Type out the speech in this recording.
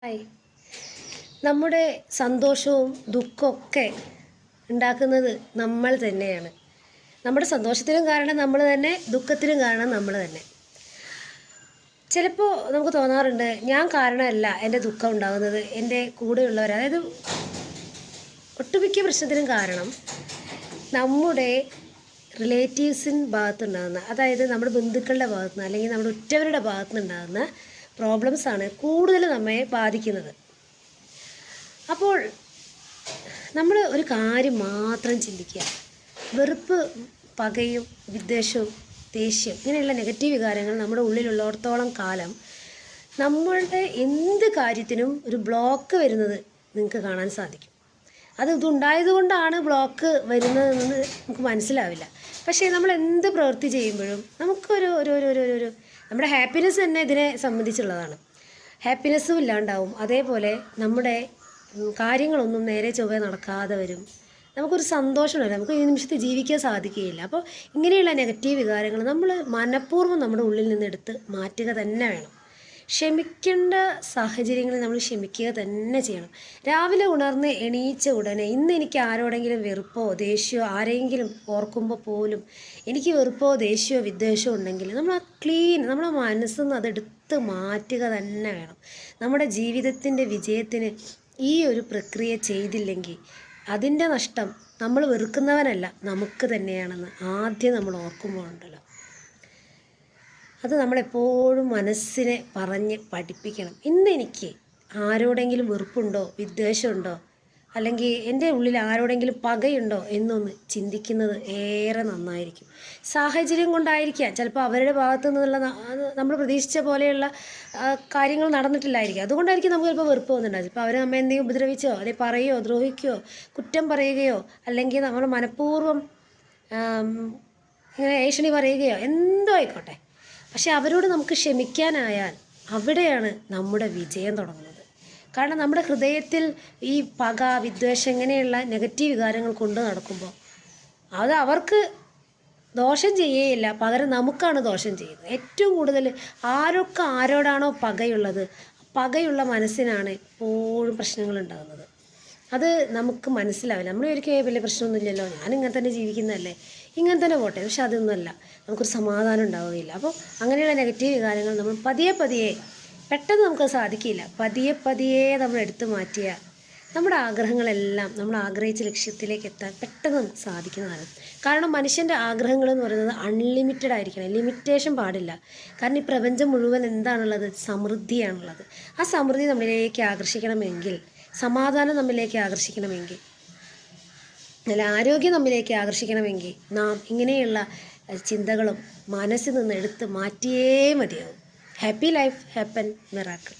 Hi. നമ്മുടെ സന്തോഷവും ദുഃഖമൊക്കെ ഉണ്ടാക്കുന്നത് നമ്മൾ തന്നെയാണ്. നമ്മുടെ സന്തോഷത്തിനും കാരണം നമ്മൾ തന്നെ, ദുഃഖത്തിനും കാരണം നമ്മൾ തന്നെ. ചിലപ്പോൾ നമുക്ക് തോന്നാറുണ്ട്, ഞാൻ കാരണമല്ല എൻ്റെ ദുഃഖം ഉണ്ടാകുന്നത്, എൻ്റെ കൂടെയുള്ളവർ. അതായത് ഒട്ടുമിക്ക പ്രശ്നത്തിനും കാരണം നമ്മുടെ റിലേറ്റീവ്സിൻ്റെ ഭാഗത്തുണ്ടാകുന്ന, അതായത് നമ്മുടെ ബന്ധുക്കളുടെ ഭാഗത്തുനിന്ന് അല്ലെങ്കിൽ നമ്മുടെ ഉറ്റവരുടെ ഭാഗത്തുനിന്നുണ്ടാകുന്ന പ്രോബ്ലംസാണ് കൂടുതൽ നമ്മെ ബാധിക്കുന്നത്. അപ്പോൾ നമ്മൾ ഒരു കാര്യം മാത്രം ചിന്തിക്കുക. വെറുപ്പ്, പകയും വിദ്വേഷവും ദേഷ്യം ഇങ്ങനെയുള്ള നെഗറ്റീവ് വികാരങ്ങൾ നമ്മുടെ ഉള്ളിലുള്ളിടത്തോളം കാലം നമ്മളുടെ എന്ത് കാര്യത്തിനും ഒരു ബ്ലോക്ക് വരുന്നത് നിങ്ങൾക്ക് കാണാൻ സാധിക്കും. ഇതുണ്ടായതുകൊണ്ടാണ് ബ്ലോക്ക് വരുന്നതെന്ന് നമുക്ക് മനസ്സിലാവില്ല. പക്ഷേ നമ്മൾ എന്ത് പ്രവൃത്തി ചെയ്യുമ്പോഴും നമുക്കൊരു ഒരു നമ്മുടെ ഹാപ്പിനെസ് തന്നെ ഇതിനെ സംബന്ധിച്ചുള്ളതാണ്. ഹാപ്പിനെസ്സും ഇല്ലാണ്ടാവും. അതേപോലെ നമ്മുടെ കാര്യങ്ങളൊന്നും നേരെ ചൊവ്വേ നടക്കാതെ വരും. നമുക്കൊരു സന്തോഷമില്ല, നമുക്ക് ഈ നിമിഷത്തിൽ ജീവിക്കാൻ സാധിക്കുകയില്ല. അപ്പോൾ ഇങ്ങനെയുള്ള നെഗറ്റീവ് വികാരങ്ങൾ നമ്മൾ മനഃപൂർവ്വം നമ്മുടെ ഉള്ളിൽ നിന്ന് എടുത്ത് മാറ്റുക തന്നെ വേണം. ക്ഷമിക്കേണ്ട സാഹചര്യങ്ങളിൽ നമ്മൾ ക്ഷമിക്കുക തന്നെ ചെയ്യണം. രാവിലെ ഉണർന്ന് എണീച്ച ഉടനെ ഇന്ന് എനിക്ക് ആരോടെങ്കിലും വെറുപ്പോ ദേഷ്യമോ ആരെങ്കിലും ഓർക്കുമ്പോൾ പോലും എനിക്ക് വെറുപ്പോ ദേഷ്യമോ വിദ്വേഷമോ ഉണ്ടെങ്കിൽ നമ്മൾ നമ്മുടെ മനസ്സിൽ നിന്ന് അതെടുത്ത് മാറ്റുക തന്നെ വേണം. നമ്മുടെ ജീവിതത്തിൻ്റെ വിജയത്തിന് ഈ ഒരു പ്രക്രിയ ചെയ്തില്ലെങ്കിൽ അതിൻ്റെ നഷ്ടം നമ്മൾ വെറുക്കുന്നവനല്ല, നമുക്ക് തന്നെയാണെന്ന് ആദ്യം നമ്മൾ ഓർക്കുമ്പോൾ ഉണ്ടല്ലോ, അത് നമ്മളെപ്പോഴും മനസ്സിനെ പറഞ്ഞ് പഠിപ്പിക്കണം. ഇന്നെനിക്ക് ആരോടെങ്കിലും വെറുപ്പുണ്ടോ വിദ്വേഷമുണ്ടോ അല്ലെങ്കിൽ എൻ്റെ ഉള്ളിൽ ആരോടെങ്കിലും പകയുണ്ടോ എന്നൊന്ന് ചിന്തിക്കുന്നത് ഏറെ നന്നായിരിക്കും. സാഹചര്യം കൊണ്ടായിരിക്കാം, ചിലപ്പോൾ അവരുടെ ഭാഗത്തു നിന്നുള്ള നമ്മൾ പ്രതീക്ഷിച്ച പോലെയുള്ള കാര്യങ്ങൾ നടന്നിട്ടില്ലായിരിക്കും. അതുകൊണ്ടായിരിക്കും നമുക്ക് ചിലപ്പോൾ വെറുപ്പ് വന്നിട്ടുണ്ടാകും. ചിലപ്പോൾ അവർ നമ്മെ എന്തെങ്കിലും ഉപദ്രവിച്ചോ അല്ലെങ്കിൽ പറയുകയോ ദ്രോഹിക്കുകയോ കുറ്റം പറയുകയോ അല്ലെങ്കിൽ നമ്മൾ മനഃപൂർവ്വം ഇങ്ങനെ ഏഷണി പറയുകയോ എന്തോ ആയിക്കോട്ടെ. പക്ഷെ അവരോട് നമുക്ക് ക്ഷമിക്കാനായാൽ അവിടെയാണ് നമ്മുടെ വിജയം തുടങ്ങുന്നത്. കാരണം നമ്മുടെ ഹൃദയത്തിൽ ഈ പക, വിദ്വേഷം ഇങ്ങനെയുള്ള നെഗറ്റീവ് വികാരങ്ങൾ കൊണ്ട് നടക്കുമ്പോൾ അത് അവർക്ക് ദോഷം ചെയ്യുകയില്ല, പകരം നമുക്കാണ് ദോഷം ചെയ്യുന്നത്. ഏറ്റവും കൂടുതൽ ആരോടാണോ പകയുള്ള മനസ്സിനാണ് എപ്പോഴും പ്രശ്നങ്ങൾ ഉണ്ടാകുന്നത്. അത് നമുക്ക് മനസ്സിലാവില്ല. നമ്മൾ ഒരിക്കലും വലിയ പ്രശ്നമൊന്നുമില്ലല്ലോ, ഞാൻ ഇങ്ങനെ തന്നെ ജീവിക്കുന്നതല്ലേ, ഇങ്ങനെ തന്നെ പോട്ടെ. പക്ഷെ അതൊന്നുമല്ല, നമുക്കൊരു സമാധാനം ഉണ്ടാവുകയില്ല. അപ്പോൾ അങ്ങനെയുള്ള നെഗറ്റീവ് വികാരങ്ങൾ നമ്മൾ പതിയെ പെട്ടെന്ന് നമുക്കത് സാധിക്കില്ല. പതിയെ നമ്മൾ എടുത്തു മാറ്റിയ നമ്മുടെ ആഗ്രഹങ്ങളെല്ലാം നമ്മൾ ആഗ്രഹിച്ച ലക്ഷ്യത്തിലേക്ക് എത്താൻ പെട്ടെന്ന് നമുക്ക് സാധിക്കുന്നതാണ്. കാരണം മനുഷ്യൻ്റെ ആഗ്രഹങ്ങൾ എന്ന് പറയുന്നത് അൺലിമിറ്റഡ് ആയിരിക്കണം, ലിമിറ്റേഷൻ പാടില്ല. കാരണം ഈ പ്രപഞ്ചം മുഴുവൻ എന്താണുള്ളത്? സമൃദ്ധിയാണുള്ളത്. ആ സമൃദ്ധി നമ്മളിലേക്ക് ആകർഷിക്കണമെങ്കിൽ, സമാധാനം നമ്മിലേക്ക് ആകർഷിക്കണമെങ്കിൽ, നല്ല ആരോഗ്യം നമ്മിലേക്ക് ആകർഷിക്കണമെങ്കിൽ നാം ഇങ്ങനെയുള്ള ചിന്തകളും മനസ്സിൽ നിന്ന് എടുത്ത് മാറ്റിയേ മതിയാവും. Happy life, happen miracle.